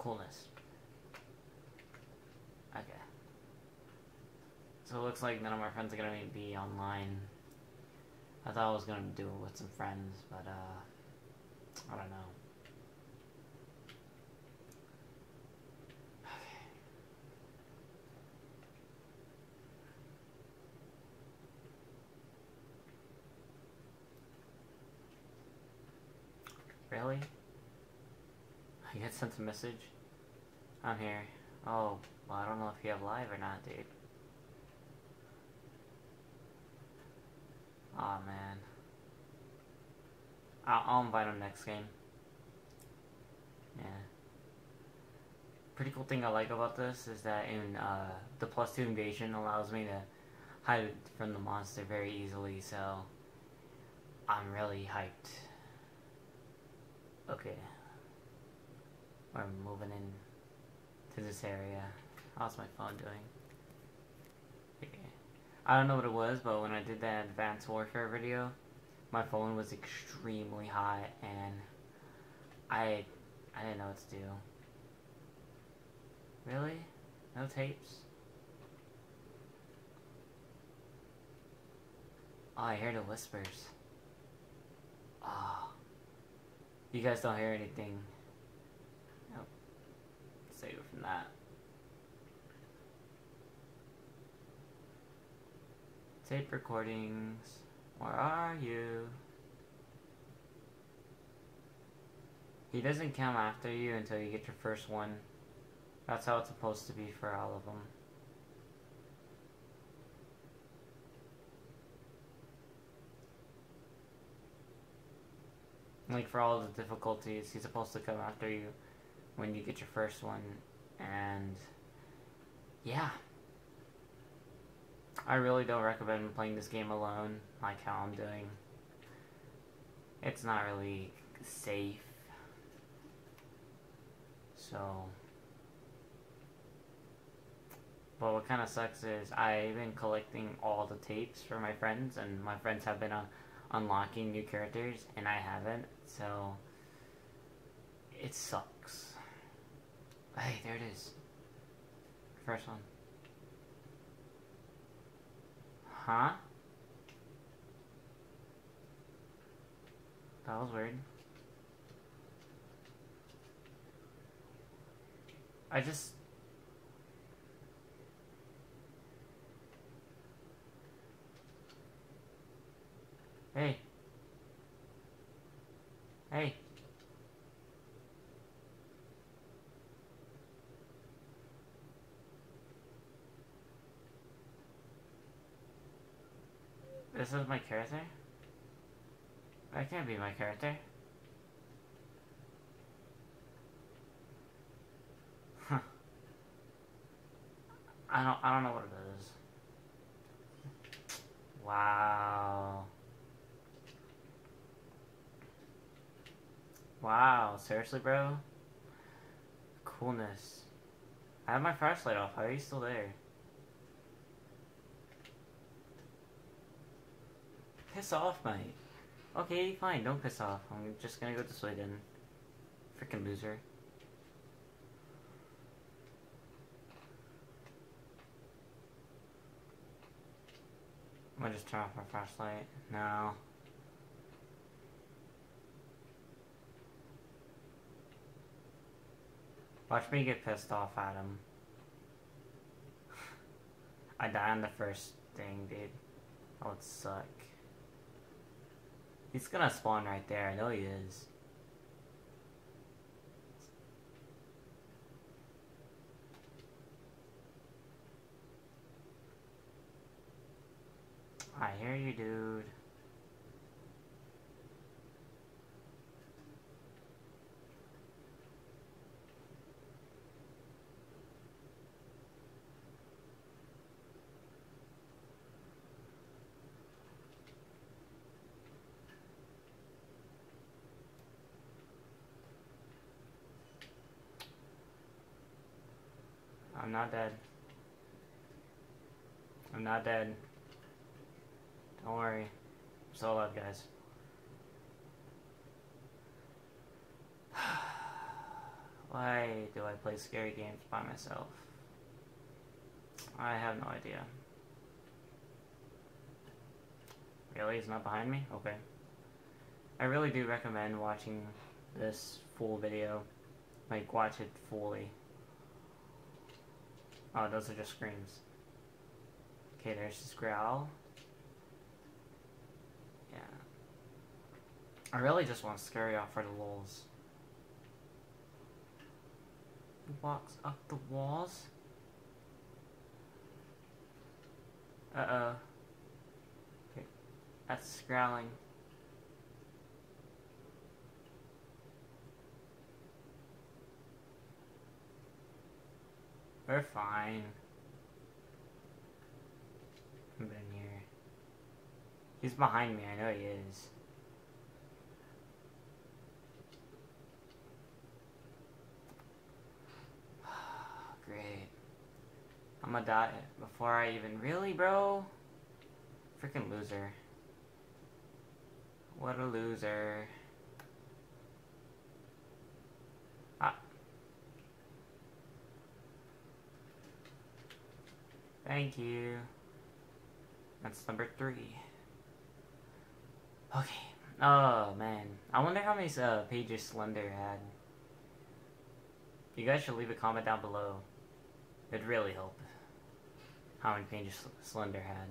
Coolness. Okay. So it looks like none of my friends are gonna be online. I thought I was gonna do it with some friends, but I don't know. Okay. Really? I get sent a message? I'm here. Oh, well, I don't know if you have live or not, dude. Aw, oh, man. I'll invite him next game. Yeah. Pretty cool thing I like about this is that in the +2 invasion allows me to hide from the monster very easily, so I'm really hyped. Okay. We're moving in to this area. How's my phone doing? Okay. I don't know what it was, but when I did that Advanced Warfare video, my phone was extremely hot and I didn't know what to do. Really? No tapes? Oh, I hear the whispers. Oh. You guys don't hear anything. Nope. Save it from that. Tape recordings. Where are you? He doesn't come after you until you get your first one. That's how it's supposed to be for all of them. Like for all the difficulties, he's supposed to come after you when you get your first one. And yeah. I really don't recommend playing this game alone, like how I'm doing. It's not really safe. So, but what kind of sucks is I've been collecting all the tapes for my friends, and my friends have been unlocking new characters, and I haven't, so it sucks. Hey, there it is. First one. Huh? That was weird. I just... Hey. Hey. This is my character? That can't be my character. Huh. I don't know what it is. Wow. Wow, seriously, bro? Coolness. I have my flashlight off. How are you still there? Piss off, mate. Okay, fine, don't piss off. I'm just gonna go this way then. Freaking loser. I'm gonna just turn off my flashlight. No. Watch me get pissed off at him. I die on the first thing, dude. That would suck. He's gonna spawn right there. I know he is. I hear you, dude. I'm not dead. I'm not dead. Don't worry. I'm still alive, guys. Why do I play scary games by myself? I have no idea. Really? He's not behind me? Okay. I really do recommend watching this full video. Like, watch it fully. Oh, those are just screams. Okay, there's this growl. Yeah. I really just want to scare you off for the lulz. He walks up the walls? Uh-oh. Okay. That's growling. We're fine. I'm in here. He's behind me, I know he is. Great. I'm gonna die before I even... Really, bro? Freaking loser. What a loser. Ah. Thank you. That's number 3. Okay. Oh, man. I wonder how many pages Slender had. You guys should leave a comment down below. It'd really help. How many pages Slender had.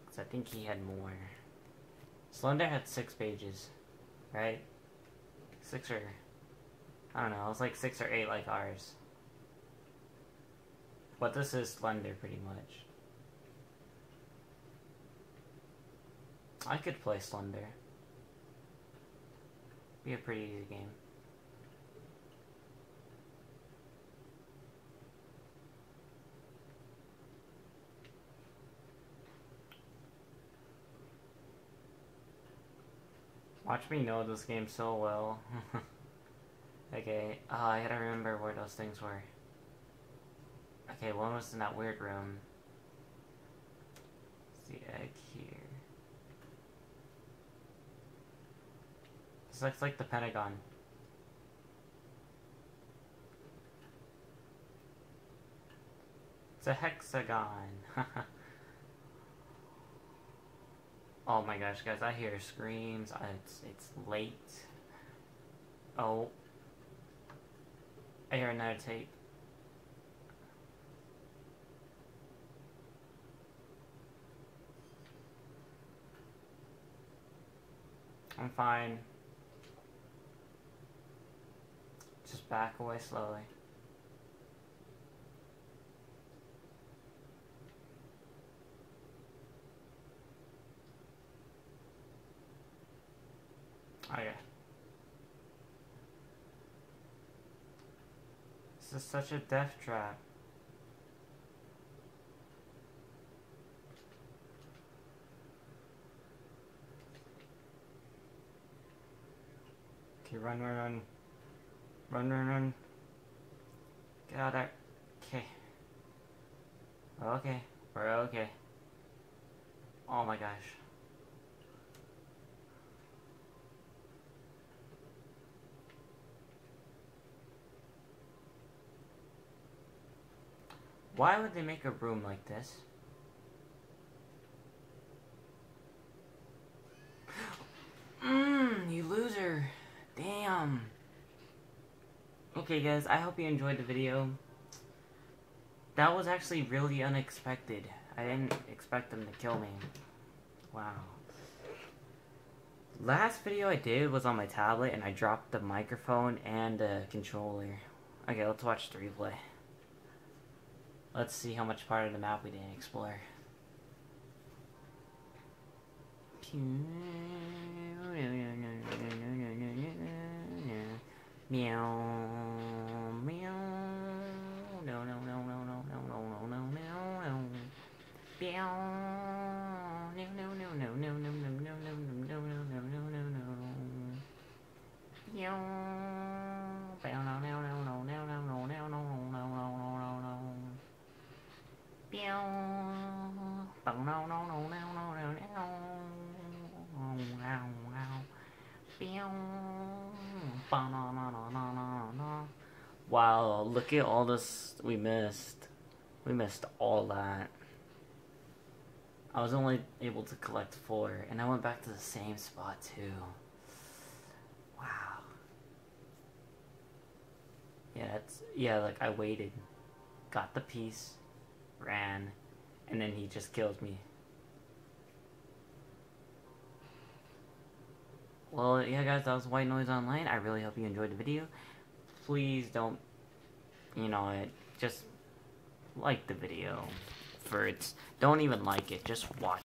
Because I think he had more. Slender had 6 pages. Right? 6 or... I don't know. It was like 6 or 8 like ours. But this is Slender pretty much. I could play Slender. Be a pretty easy game. Watch me know this game so well. Okay, I gotta remember where those things were. Okay, one was in that weird room. It's the egg here. This looks like the Pentagon. It's a hexagon. Oh my gosh, guys, I hear screams. It's late. Oh. I hear another tape. I'm fine. Just back away slowly. Oh yeah. This is such a death trap. Okay, run, run, run. Run, run, run. Get out of there. Okay. Okay. We're okay. Oh my gosh. Why would they make a room like this? You loser. Damn. Okay guys, I hope you enjoyed the video. That was actually really unexpected. I didn't expect them to kill me. Wow. Last video I did was on my tablet and I dropped the microphone and the controller. Okay, let's watch the replay. Let's see how much part of the map we didn't explore. Meow, meow, no, no, no, no, no, no, no, no, no, no, meow, no, no, no, no, no, no, no, no, no, no, no, no, no, no, no, meow, no, no, no, no, no, no, no, no, no, no, no, no, no, meow, no, no, no, no, no, no, no, no, meow, ba na na na na na na. Wow, look at all this we missed. We missed all that. I was only able to collect 4, and I went back to the same spot too. Wow. Yeah, like I waited, got the piece, ran, and then he just killed me. Well, yeah guys, that was White Noise Online. I really hope you enjoyed the video. Please don't, just like the video. Don't even like it, just watch